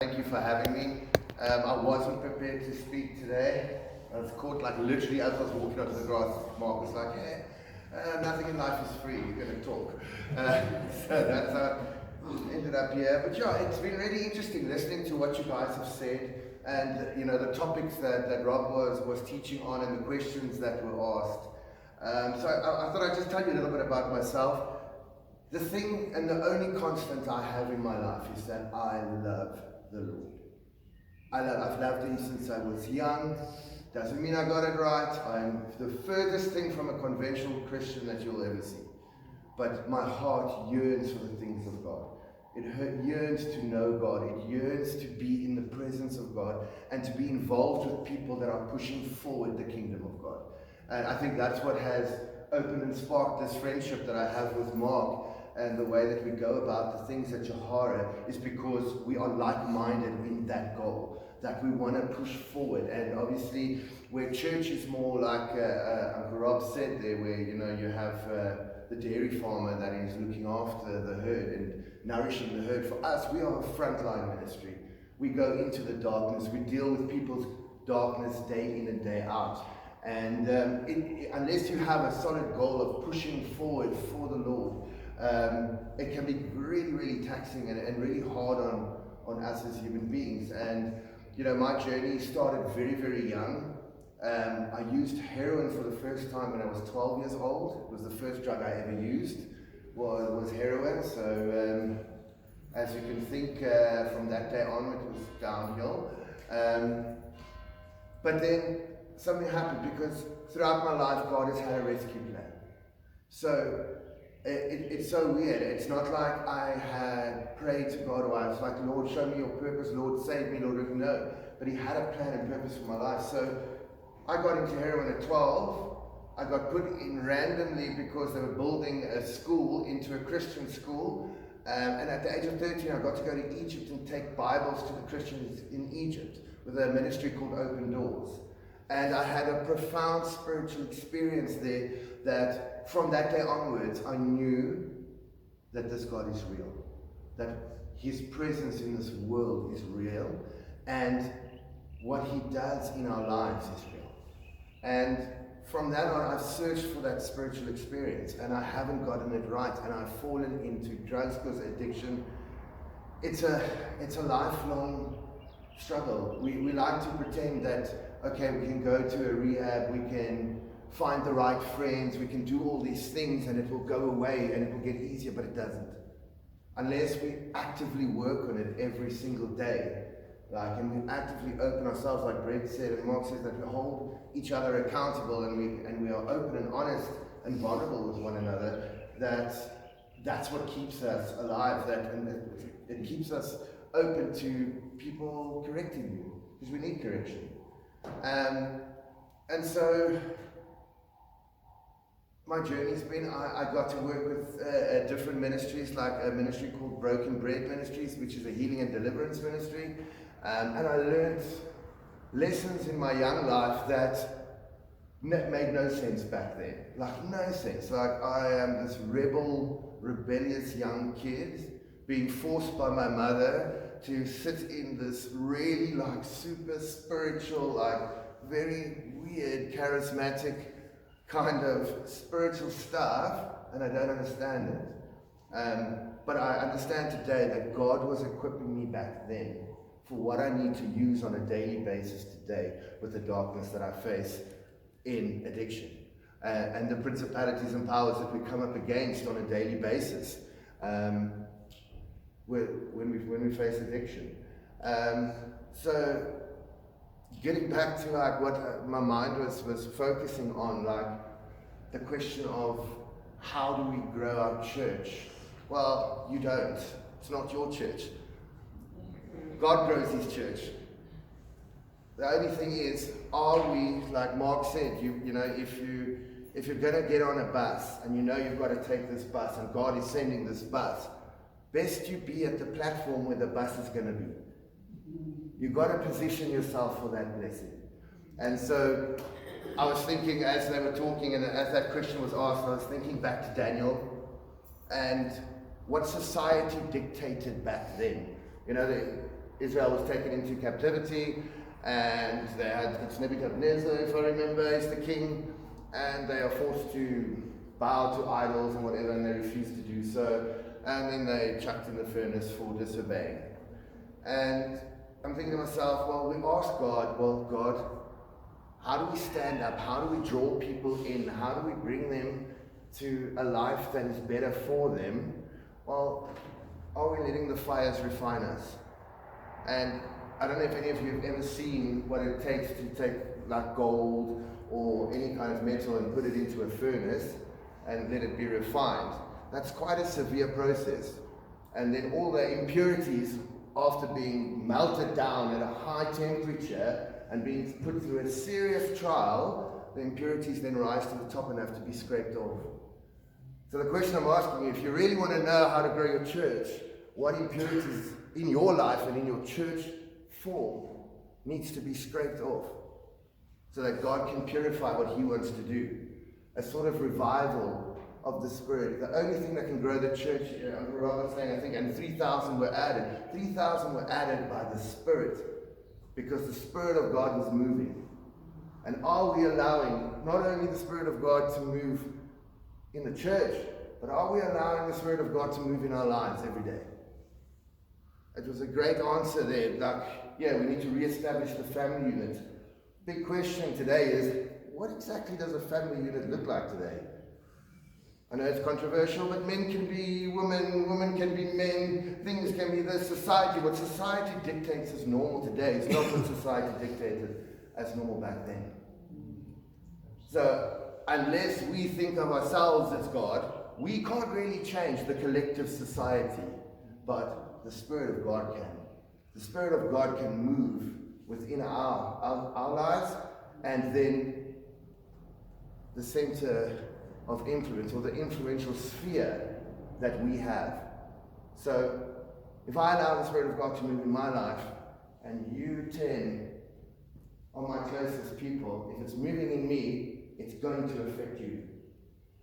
Thank you for having me. I wasn't prepared to speak today. I was caught like literally as I was walking onto the grass. Mark was like, nothing in life is free, you're going to talk. So that's how I ended up here. But yeah, it's been really interesting listening to what you guys have said and the topics that Rob was teaching on and the questions that were asked. So I thought I'd just tell you a little bit about myself. The thing and the only constant I have in my life is that I love the Lord. I've loved Him since I was young. Doesn't mean I got it right. I'm the furthest thing from a conventional Christian that you'll ever see. But my heart yearns for the things of God. It yearns to know God. It yearns to be in the presence of God and to be involved with people that are pushing forward the kingdom of God. And I think that's what has opened and sparked this friendship that I have with Mark. And the way that we go about the things at Johara is because we are like-minded in that goal, that we want to push forward. And obviously, where church is more like Uncle Rob said there, where you have the dairy farmer that is looking after the herd and nourishing the herd. For us, we are a frontline ministry. We go into the darkness. We deal with people's darkness day in and day out. And unless you have a solid goal of pushing forward for the Lord, it can be really, really taxing and really hard on us as human beings. And my journey started very, very young. I used heroin for the first time when I was 12 years old. It was the first drug I ever used, was heroin. So as you can think, from that day on, it was downhill. But then something happened, because throughout my life, God has had a rescue plan. So it's so weird. It's not like I had prayed to God, or I was like, Lord, show me your purpose, Lord, save me, Lord. No, but He had a plan and purpose for my life. So I got into heroin at 12. I got put in randomly because they were building a school into a Christian school. And at the age of 13, I got to go to Egypt and take Bibles to the Christians in Egypt with a ministry called Open Doors. And I had a profound spiritual experience there that from that day onwards, I knew that this God is real, that His presence in this world is real, and what He does in our lives is real. And from that on, I've searched for that spiritual experience, and I haven't gotten it right, and I've fallen into drugs because addiction, it's a lifelong struggle. We like to pretend that, okay, we can go to a rehab, we can find the right friends, we can do all these things and it will go away and it will get easier, but it doesn't. Unless we actively work on it every single day, and we actively open ourselves, like Brett said and Mark says, that we hold each other accountable and we are open and honest and vulnerable with one another, that's what keeps us alive, it keeps us open to people correcting you, because we need correction. And so my journey's been, I got to work with different ministries, like a ministry called Broken Bread Ministries, which is a healing and deliverance ministry. And I learned lessons in my young life that made no sense back then. Like, no sense. Like, I am this rebellious young kid being forced by my mother to sit in this really super spiritual, very weird, charismatic kind of spiritual stuff, and I don't understand it. But I understand today that God was equipping me back then for what I need to use on a daily basis today with the darkness that I face in addiction. And the principalities and powers that we come up against on a daily basis when we face addiction. So getting back to what my mind was focusing on, the question of how do we grow our church? Well, you don't. It's not your church. God grows His church. The only thing is, are we, like Mark said, if you're going to get on a bus and you've got to take this bus and God is sending this bus, best you be at the platform where the bus is going to be. You've got to position yourself for that blessing. And so I was thinking, as they were talking and as that question was asked, I was thinking back to Daniel and what society dictated back then. Israel was taken into captivity, and they had, it's Nebuchadnezzar, if I remember, is the king, and they are forced to bow to idols and whatever, and they refuse to do so, and then they chucked in the furnace for disobeying. And I'm thinking to myself, well, we ask God, well, God, how do we stand up? How do we draw people in? How do we bring them to a life that is better for them? Well, are we letting the fires refine us? And I don't know if any of you have ever seen what it takes to take like gold or any kind of metal and put it into a furnace and let it be refined. That's quite a severe process. And then all the impurities, after being melted down at a high temperature and being put through a serious trial, the impurities then rise to the top and have to be scraped off. So the question I'm asking you, if you really want to know how to grow your church, what impurities in your life and in your church form needs to be scraped off so that God can purify what He wants to do. A sort of revival of the Spirit. The only thing that can grow the church, Robert's saying, I think, and 3,000 were added. 3,000 were added by the Spirit because the Spirit of God was moving. And are we allowing not only the Spirit of God to move in the church, but are we allowing the Spirit of God to move in our lives every day? It was a great answer there. Like, yeah, we need to re-establish the family unit. Big question today is, what exactly does a family unit look like today? I know it's controversial, but men can be women, women can be men, things can be this. Society, what society dictates as normal today is not what society dictated as normal back then. So, unless we think of ourselves as God, we can't really change the collective society, but the Spirit of God can. The Spirit of God can move within our lives, and then the center of influence, or the influential sphere that we have. So, if I allow the Spirit of God to move in my life, and you 10 are my closest people, if it's moving in me, it's going to affect you.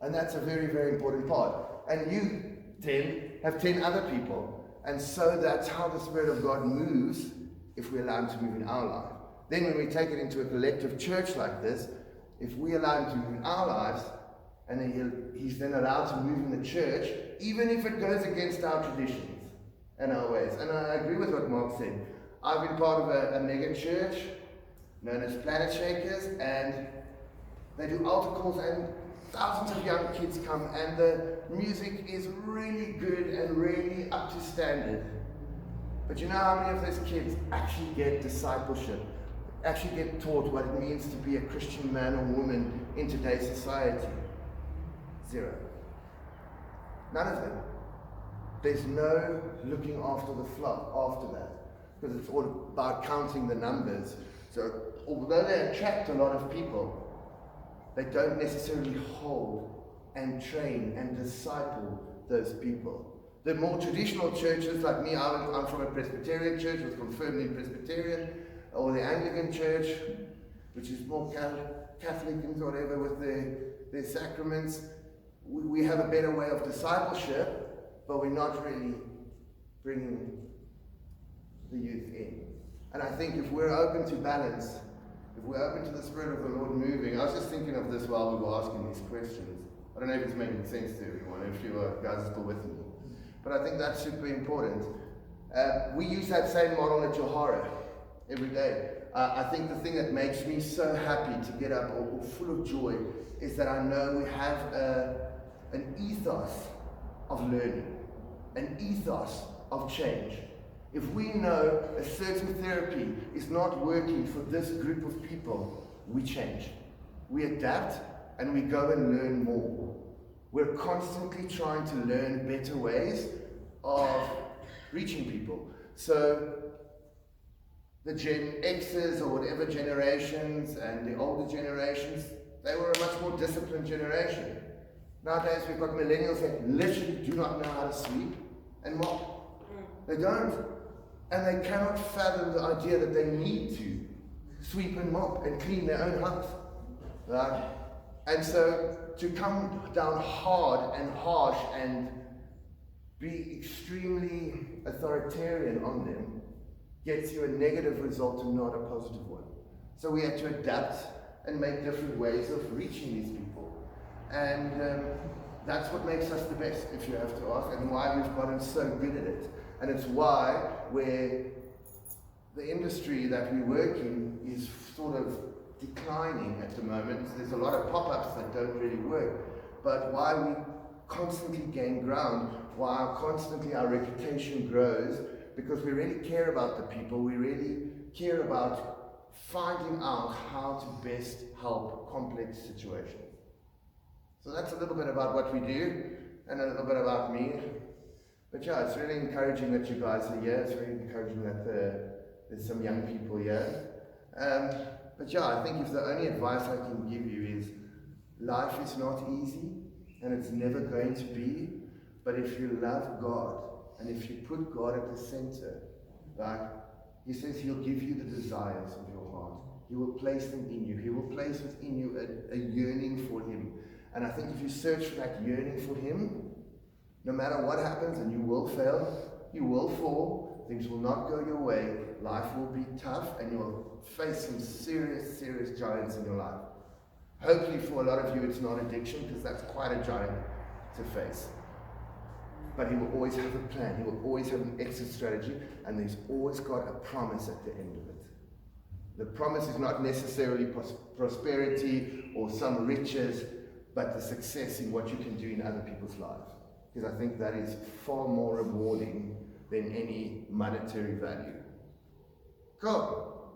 And that's a very, very important part. And you 10 have 10 other people. And so that's how the Spirit of God moves if we allow Him to move in our life. Then when we take it into a collective church like this, if we allow Him to move in our lives, and then He's then allowed to move in the church, even if it goes against our traditions and our ways. And I agree with what Mark said. I've been part of a mega church known as Planet Shakers, and they do altar calls, and thousands of young kids come, and the music is really good and really up to standard. But you know how many of those kids actually get discipleship, actually get taught what it means to be a Christian man or woman in today's society? Zero. None of them. There's no looking after the flock after that, because it's all about counting the numbers. So although they attract a lot of people, they don't necessarily hold and train and disciple those people. The more traditional churches, like me, I'm from a Presbyterian church, was confirmed in Presbyterian, or the Anglican church, which is more Catholic and whatever with their sacraments. We have a better way of discipleship, but we're not really bringing the youth in. And I think if we're open to balance, if we're open to the Spirit of the Lord moving, I was just thinking of this while we were asking these questions. I don't know if it's making sense to everyone, if you guys are still with me. But I think that's super important. We use that same model at Johara every day. I think the thing that makes me so happy to get up or full of joy is that I know we have an ethos of learning, an ethos of change. If we know a certain therapy is not working for this group of people, we change. We adapt and we go and learn more. We're constantly trying to learn better ways of reaching people. So the Gen X's or whatever generations and the older generations, they were a much more disciplined generation. Nowadays we've got millennials that literally do not know how to sweep and mop. They don't. And they cannot fathom the idea that they need to sweep and mop and clean their own house. Right? And so to come down hard and harsh and be extremely authoritarian on them gets you a negative result and not a positive one. So we had to adapt and make different ways of reaching these people. And that's what makes us the best, if you have to ask, and why we've gotten so good at it. And it's why where the industry that we work in is sort of declining at the moment. There's a lot of pop-ups that don't really work, but why we constantly gain ground, why constantly our reputation grows, because we really care about the people, we really care about finding out how to best help complex situations. So that's a little bit about what we do, and a little bit about me. But yeah, it's really encouraging that you guys are here. It's really encouraging that there's some young people here. But yeah, I think if the only advice I can give you is, life is not easy, and it's never going to be. But if you love God, and if you put God at the center, like He says, He'll give you the desires of your heart. He will place them in you. He will place within you a yearning for Him. And I think if you search for that yearning for Him, no matter what happens, and you will fail, you will fall, things will not go your way, life will be tough, and you'll face some serious, serious giants in your life. Hopefully for a lot of you it's not addiction, because that's quite a giant to face. But He will always have a plan, He will always have an exit strategy, and there's always got a promise at the end of it. The promise is not necessarily prosperity or some riches, but the success in what you can do in other people's lives. Because I think that is far more rewarding than any monetary value. Cool.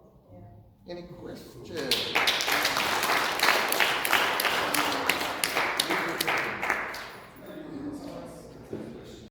Yeah. Any questions?